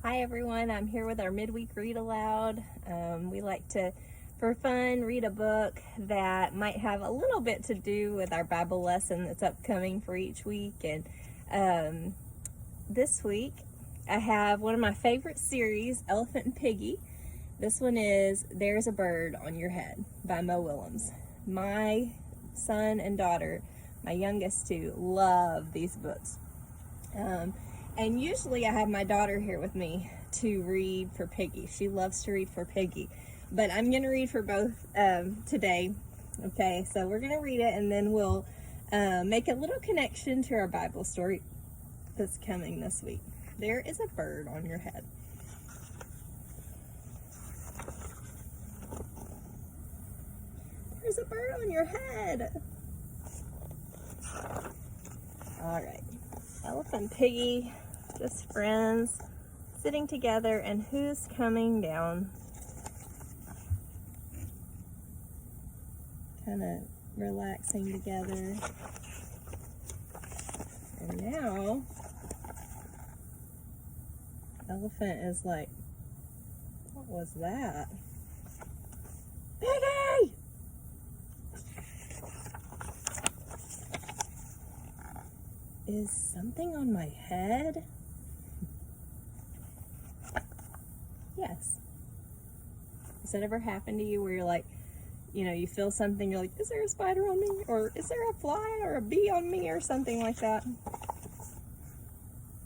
Hi everyone, I'm here with our midweek read aloud. We like to, for fun, read a book that might have a little bit to do with our Bible lesson that's upcoming for each week. And this week I have one of my favorite series, Elephant and Piggie. This one is There's a Bird on Your Head by Mo Willems. My son and daughter, my youngest two, love these books. And usually I have my daughter here with me to read for Piggie. She loves to read for Piggie. But I'm going to read for both today. Okay, so we're going to read it and then we'll make a little connection to our Bible story that's coming this week. There is a bird on your head. There's a bird on your head. All right. Elephant and Piggie, just friends, sitting together, and who's coming down? Kind of relaxing together. And now, Elephant is like, what was that? Piggie! Is something on my head? Yes. Has that ever happened to you where you're like, you feel something, you're like, is there a spider on me? Or is there a fly or a bee on me or something like that?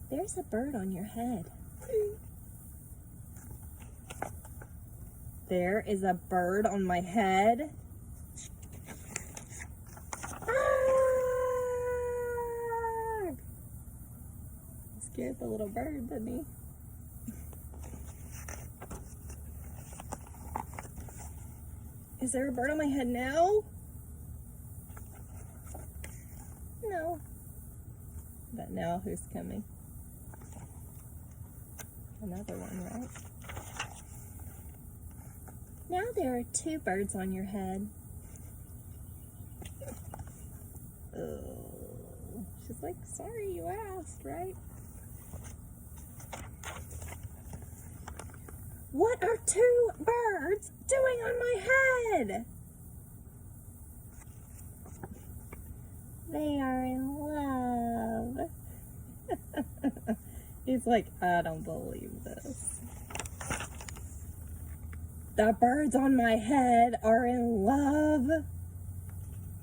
There's a bird on your head. There is a bird on my head. Scared the little bird, didn't he? Is there a bird on my head now? No. But now who's coming? Another one, right? Now there are two birds on your head. Oh, she's like, sorry you asked, right? What are two birds doing on my head? They are in love. He's like, I don't believe this. The birds on my head are in love.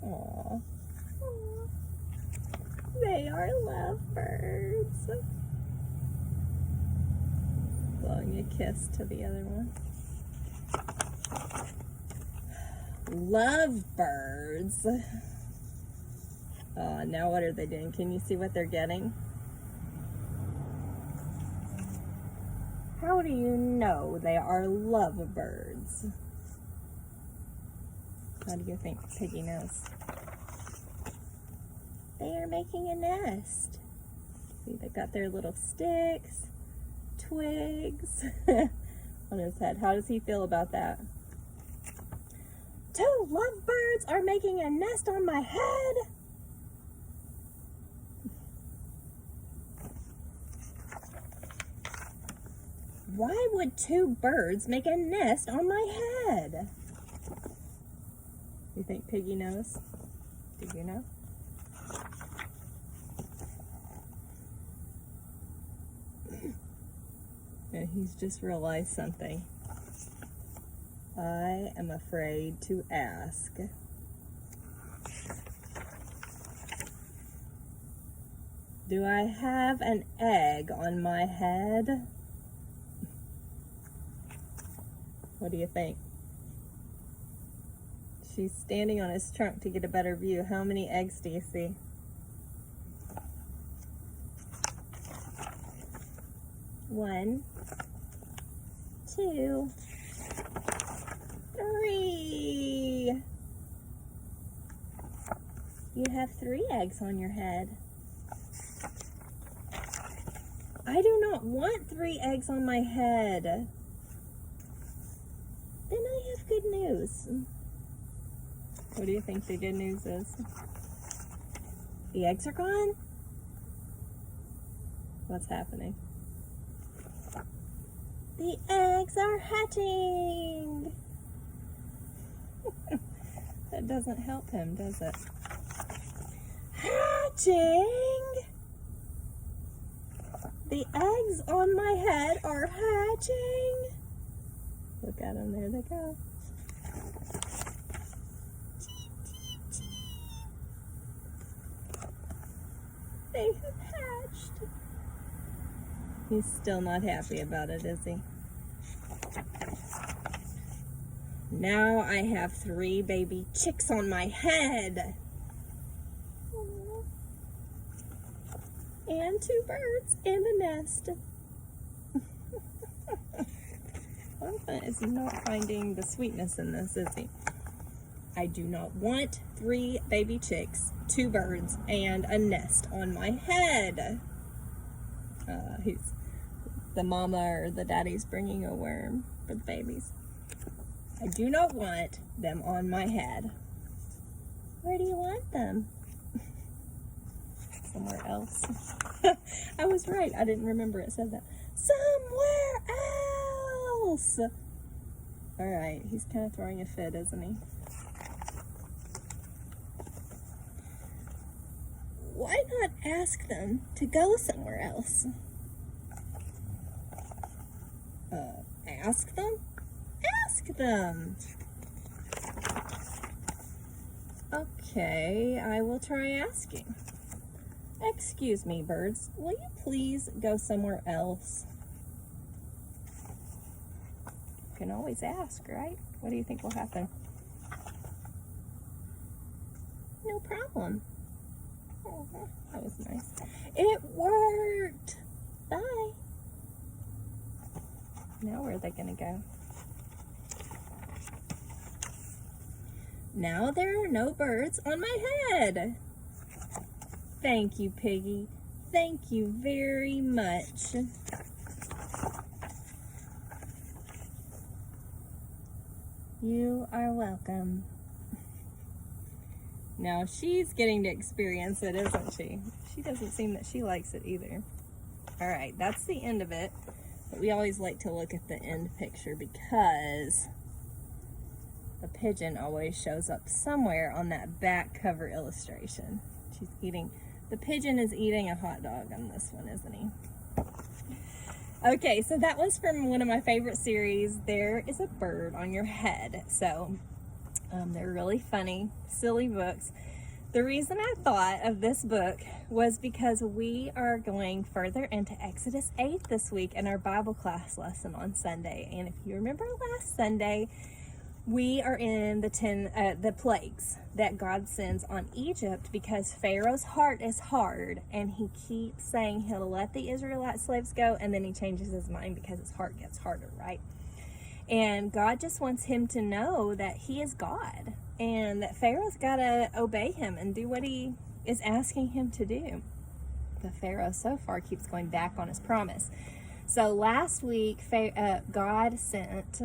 Aww. Aww. They are lovebirds. Blowing a kiss to the other one. Lovebirds. Now what are they doing? Can you see what they're getting? How do you know they are lovebirds? How do you think Piggie knows? They are making a nest. See, they got their little sticks. Twigs on his head. How does he feel about that? Two lovebirds are making a nest on my head. Why would two birds make a nest on my head? You think Piggie knows? Do you know? And he's just realized something. I am afraid to ask. Do I have an egg on my head? What do you think? She's standing on his trunk to get a better view. How many eggs do you see? One, two, three. You have 3 eggs on your head. I do not want 3 eggs on my head. Then I have good news. What do you think the good news is? The eggs are gone? What's happening? The eggs are hatching. That doesn't help him, does it? Hatching! The eggs on my head are hatching. Look at them, there they go. They have hatched. He's still not happy about it, is he? Now I have 3 baby chicks on my head. Aww. And 2 birds and a nest. Elephant is not finding the sweetness in this, is he? I do not want 3 baby chicks, 2 birds, and a nest on my head. The mama or the daddy's bringing a worm for the babies. I do not want them on my head. Where do you want them? Somewhere else. I was right. I didn't remember it said that. Somewhere else. All right. He's kind of throwing a fit, isn't he? Why not ask them to go somewhere else? Ask them? Ask them. Okay, I will try asking. Excuse me, birds. Will you please go somewhere else? You can always ask, right? What do you think will happen? No problem. Oh, that was nice. It worked. Bye. Now where are they going to go? Now there are no birds on my head. Thank you, Piggy. Thank you very much. You are welcome. Now she's getting to experience it, isn't she? She doesn't seem that she likes it either. All right, that's the end of it. But we always like to look at the end picture because a pigeon always shows up somewhere on that back cover illustration. The pigeon is eating a hot dog on this one, isn't he? Okay, so that was from one of my favorite series, There Is a Bird on Your Head. So they're really funny, silly books. The reason I thought of this book was because we are going further into Exodus 8 this week in our Bible class lesson on Sunday. And if you remember last Sunday, we are in the plagues that God sends on Egypt because Pharaoh's heart is hard and he keeps saying he'll let the Israelite slaves go, and then he changes his mind because his heart gets harder, right? And God just wants him to know that he is God and that Pharaoh's got to obey him and do what he is asking him to do. But Pharaoh so far keeps going back on his promise. So last week, God sent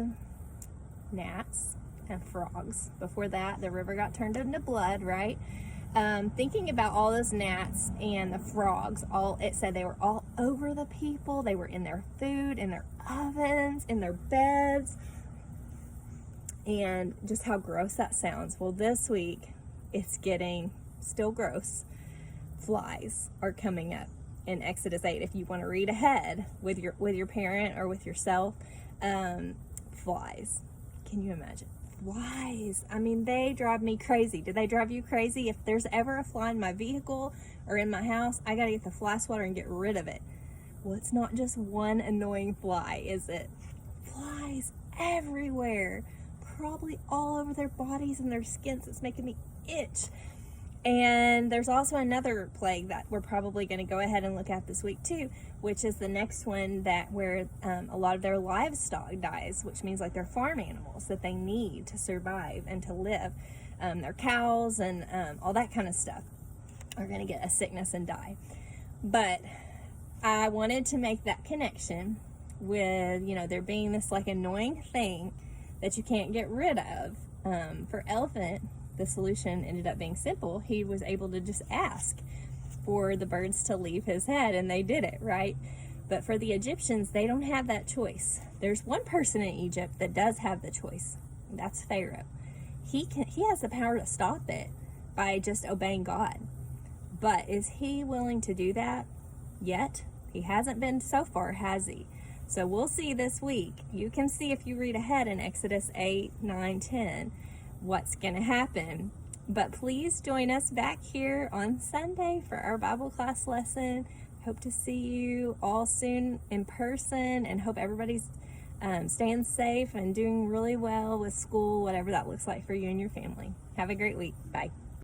gnats and frogs. Before that, the river got turned into blood, right? Thinking about all those gnats and the frogs, it said they were all over the people. They were in their food, in their ovens, in their beds, and just how gross that sounds. Well, this week it's getting still gross. Flies are coming up in Exodus 8. If you want to read ahead with your parent or with yourself, flies. Can you imagine? Flies. I mean, they drive me crazy. Do they drive you crazy? If there's ever a fly in my vehicle or in my house, I gotta get the fly swatter and get rid of it. Well, it's not just one annoying fly, is it? Flies everywhere. Probably all over their bodies and their skins. It's making me itch. And there's also another plague that we're probably going to go ahead and look at this week too, which is the next one where a lot of their livestock dies, which means like their farm animals that they need to survive and to live. Their cows and all that kind of stuff are going to get a sickness and die. But I wanted to make that connection with, there being this like annoying thing that you can't get rid of. For Elephant, the solution ended up being simple. He was able to just ask for the birds to leave his head, and they did it, right? But for the Egyptians, they don't have that choice. There's one person in Egypt that does have the choice. That's Pharaoh. He has the power to stop it by just obeying God. But is he willing to do that yet? He hasn't been so far, has he? So we'll see this week. You can see if you read ahead in Exodus 8, 9, 10, what's going to happen. But please join us back here on Sunday for our Bible class lesson. Hope to see you all soon in person, and hope everybody's staying safe and doing really well with school, whatever that looks like for you and your family. Have a great week. Bye.